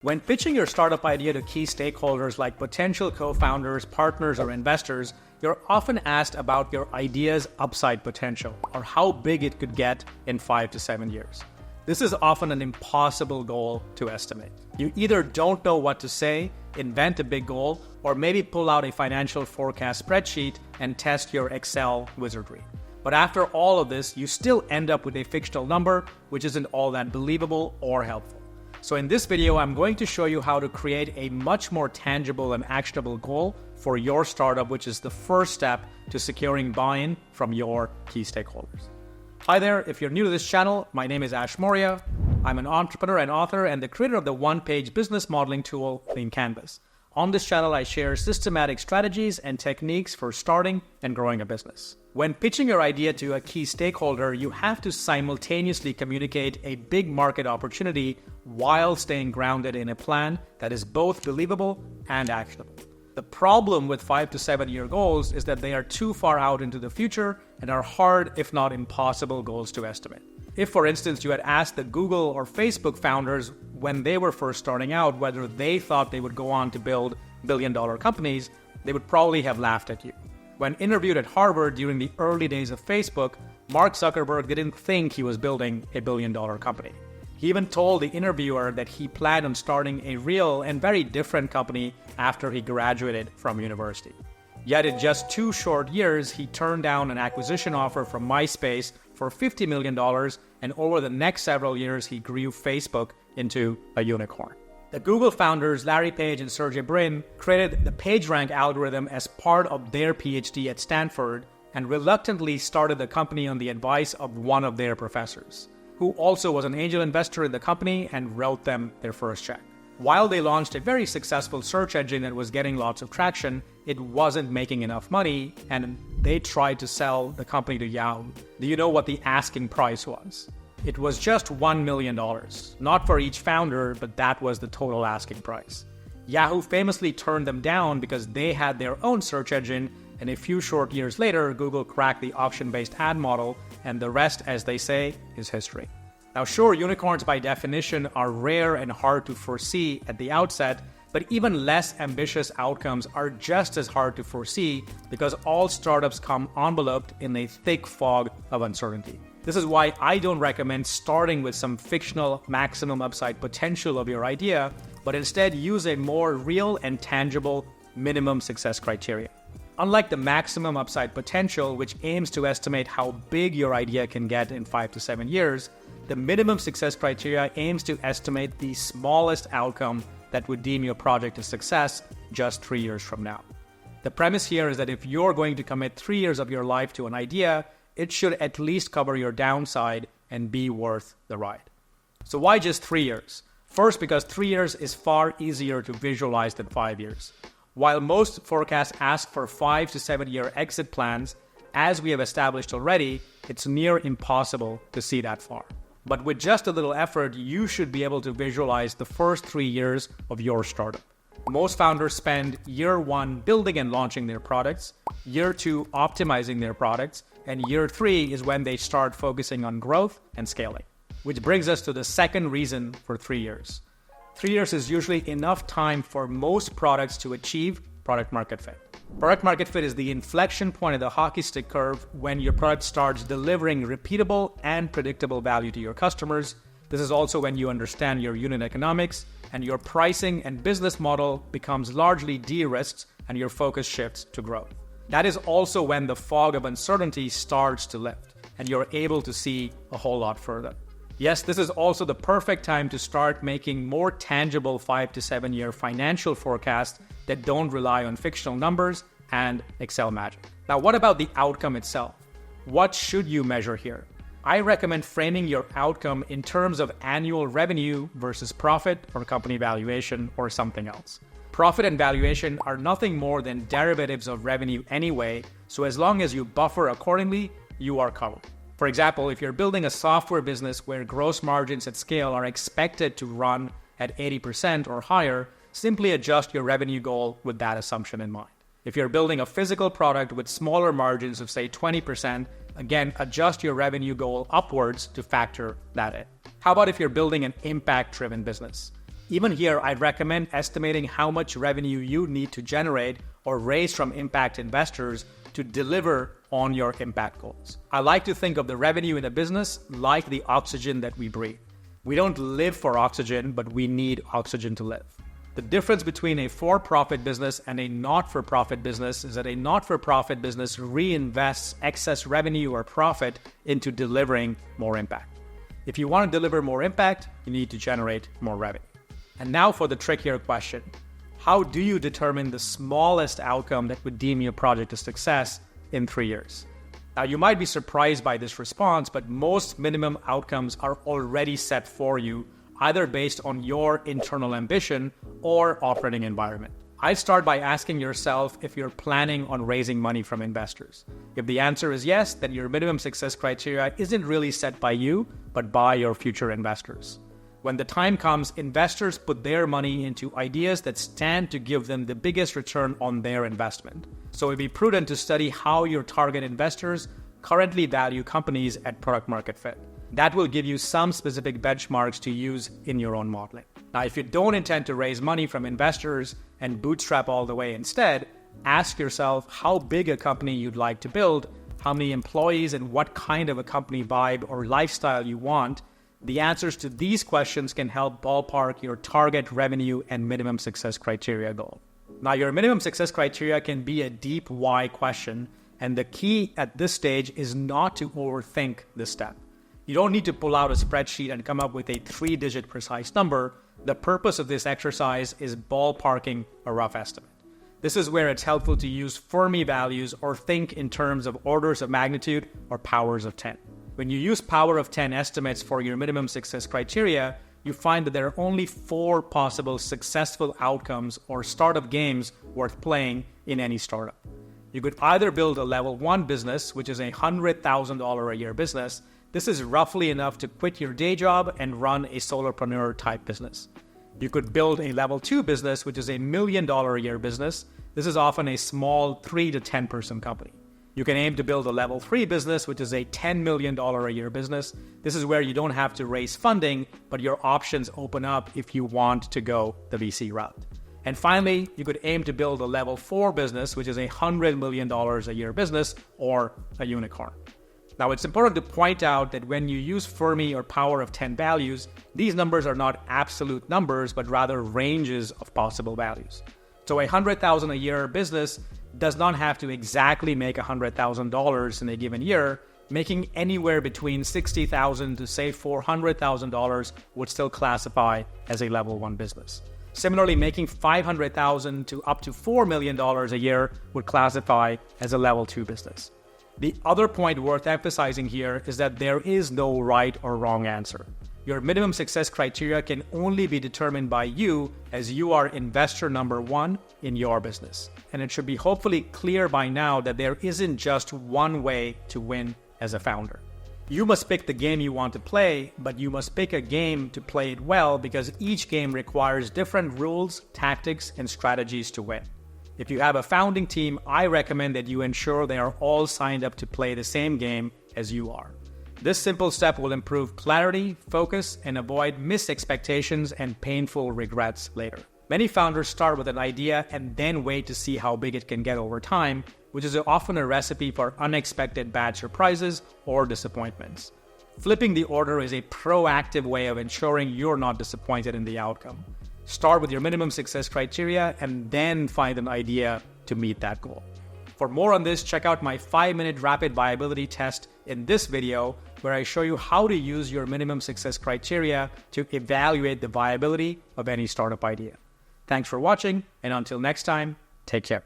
When pitching your startup idea to key stakeholders like potential co-founders, partners, or investors, you're often asked about your idea's upside potential or how big it could get in 5 to 7 years. This is often an impossible goal to estimate. You either don't know what to say, invent a big goal, or maybe pull out a financial forecast spreadsheet and test your Excel wizardry. But after all of this, you still end up with a fictional number, which isn't all that believable or helpful. So in this video, I'm going to show you how to create a much more tangible and actionable goal for your startup, which is the first step to securing buy-in from your key stakeholders. Hi there, if you're new to this channel, my name is Ash Moria. I'm an entrepreneur and author and the creator of the one-page business modeling tool, Clean Canvas. On this channel, I share systematic strategies and techniques for starting and growing a business. When pitching your idea to a key stakeholder, you have to simultaneously communicate a big market opportunity while staying grounded in a plan that is both believable and actionable. The problem with 5 to 7 year goals is that they are too far out into the future and are hard, if not impossible, goals to estimate. If, for instance, you had asked the Google or Facebook founders when they were first starting out whether they thought they would go on to build billion-dollar companies, they would probably have laughed at you. When interviewed at Harvard during the early days of Facebook, Mark Zuckerberg didn't think he was building a billion-dollar company. He even told the interviewer that he planned on starting a real and very different company after he graduated from university. Yet in just 2 short years, he turned down an acquisition offer from MySpace for $50 million, and over the next several years, he grew Facebook into a unicorn. The Google founders, Larry Page and Sergey Brin, created the PageRank algorithm as part of their PhD at Stanford and reluctantly started the company on the advice of one of their professors, who also was an angel investor in the company and wrote them their first check. While they launched a very successful search engine that was getting lots of traction, it wasn't making enough money, and they tried to sell the company to Yahoo. Do you know what the asking price was? It was just $1 million. Not for each founder, but that was the total asking price. Yahoo famously turned them down because they had their own search engine, and a few short years later, Google cracked the auction-based ad model, and the rest, as they say, is history. Now sure, unicorns by definition are rare and hard to foresee at the outset, but even less ambitious outcomes are just as hard to foresee because all startups come enveloped in a thick fog of uncertainty. This is why I don't recommend starting with some fictional maximum upside potential of your idea, but instead use a more real and tangible minimum success criteria. Unlike the maximum upside potential, which aims to estimate how big your idea can get in 5 to 7 years, the minimum success criteria aims to estimate the smallest outcome that would deem your project a success just 3 years from now. The premise here is that if you're going to commit 3 years of your life to an idea, it should at least cover your downside and be worth the ride. So why just 3 years? First, because 3 years is far easier to visualize than 5 years. While most forecasts ask for 5 to 7 year exit plans, as we have established already, it's near impossible to see that far. But with just a little effort, you should be able to visualize the first 3 years of your startup. Most founders spend year 1 building and launching their products, year 2 optimizing their products, and year 3 is when they start focusing on growth and scaling. Which brings us to the second reason for 3 years. 3 years is usually enough time for most products to achieve product market fit. Product market fit is the inflection point of the hockey stick curve when your product starts delivering repeatable and predictable value to your customers. This is also when you understand your unit economics and your pricing and business model becomes largely de-risked and your focus shifts to growth. That is also when the fog of uncertainty starts to lift and you're able to see a whole lot further. Yes, this is also the perfect time to start making more tangible 5 to 7 year financial forecasts that don't rely on fictional numbers and Excel magic. Now, what about the outcome itself? What should you measure here? I recommend framing your outcome in terms of annual revenue versus profit or company valuation or something else. Profit and valuation are nothing more than derivatives of revenue anyway, so as long as you buffer accordingly, you are covered. For example, if you're building a software business where gross margins at scale are expected to run at 80% or higher, simply adjust your revenue goal with that assumption in mind. If you're building a physical product with smaller margins of say 20%, again, adjust your revenue goal upwards to factor that in. How about if you're building an impact-driven business? Even here, I'd recommend estimating how much revenue you need to generate or raise from impact investors to deliver on your impact goals. I like to think of the revenue in a business like the oxygen that we breathe. We don't live for oxygen, but we need oxygen to live. The difference between a for-profit business and a not-for-profit business is that a not-for-profit business reinvests excess revenue or profit into delivering more impact. If you want to deliver more impact, you need to generate more revenue. And now for the trickier question. How do you determine the smallest outcome that would deem your project a success in 3 years? Now, you might be surprised by this response, but most minimum outcomes are already set for you, either based on your internal ambition or operating environment. I'd start by asking yourself if you're planning on raising money from investors. If the answer is yes, then your minimum success criteria isn't really set by you, but by your future investors. When the time comes, investors put their money into ideas that stand to give them the biggest return on their investment. So it'd be prudent to study how your target investors currently value companies at product market fit. That will give you some specific benchmarks to use in your own modeling. Now, if you don't intend to raise money from investors and bootstrap all the way instead, ask yourself how big a company you'd like to build, how many employees and what kind of a company vibe or lifestyle you want. The answers to these questions can help ballpark your target revenue and minimum success criteria goal. Now, your minimum success criteria can be a deep why question, and the key at this stage is not to overthink this step. You don't need to pull out a spreadsheet and come up with a 3-digit precise number. The purpose of this exercise is ballparking a rough estimate. This is where it's helpful to use Fermi values or think in terms of orders of magnitude or powers of 10. When you use power of 10 estimates for your minimum success criteria, you find that there are only 4 possible successful outcomes or startup games worth playing in any startup. You could either build a level 1 business, which is a $100,000 a year business. This is roughly enough to quit your day job and run a solopreneur type business. You could build a level 2 business, which is a $1 million a year business. This is often a small 3 to 10 person company. You can aim to build a level 3 business, which is a $10 million a year business. This is where you don't have to raise funding, but your options open up if you want to go the VC route. And finally, you could aim to build a level 4 business, which is a $100 million a year business or a unicorn. Now, it's important to point out that when you use Fermi or power of 10 values, these numbers are not absolute numbers, but rather ranges of possible values. So a $100,000 a year business does not have to exactly make $100,000 in a given year. Making anywhere between $60,000 to say $400,000 would still classify as a level 1 business. Similarly, making $500,000 to up to $4 million a year would classify as a level 2 business. The other point worth emphasizing here is that there is no right or wrong answer. Your minimum success criteria can only be determined by you, as you are investor number 1 in your business. And it should be hopefully clear by now that there isn't just one way to win as a founder. You must pick the game you want to play, but you must pick a game to play it well, because each game requires different rules, tactics, and strategies to win. If you have a founding team, I recommend that you ensure they are all signed up to play the same game as you are. This simple step will improve clarity, focus, and avoid missed expectations and painful regrets later. Many founders start with an idea and then wait to see how big it can get over time, which is often a recipe for unexpected bad surprises or disappointments. Flipping the order is a proactive way of ensuring you're not disappointed in the outcome. Start with your minimum success criteria and then find an idea to meet that goal. For more on this, check out my 5-minute rapid viability test in this video, where I show you how to use your minimum success criteria to evaluate the viability of any startup idea. Thanks for watching, and until next time, take care.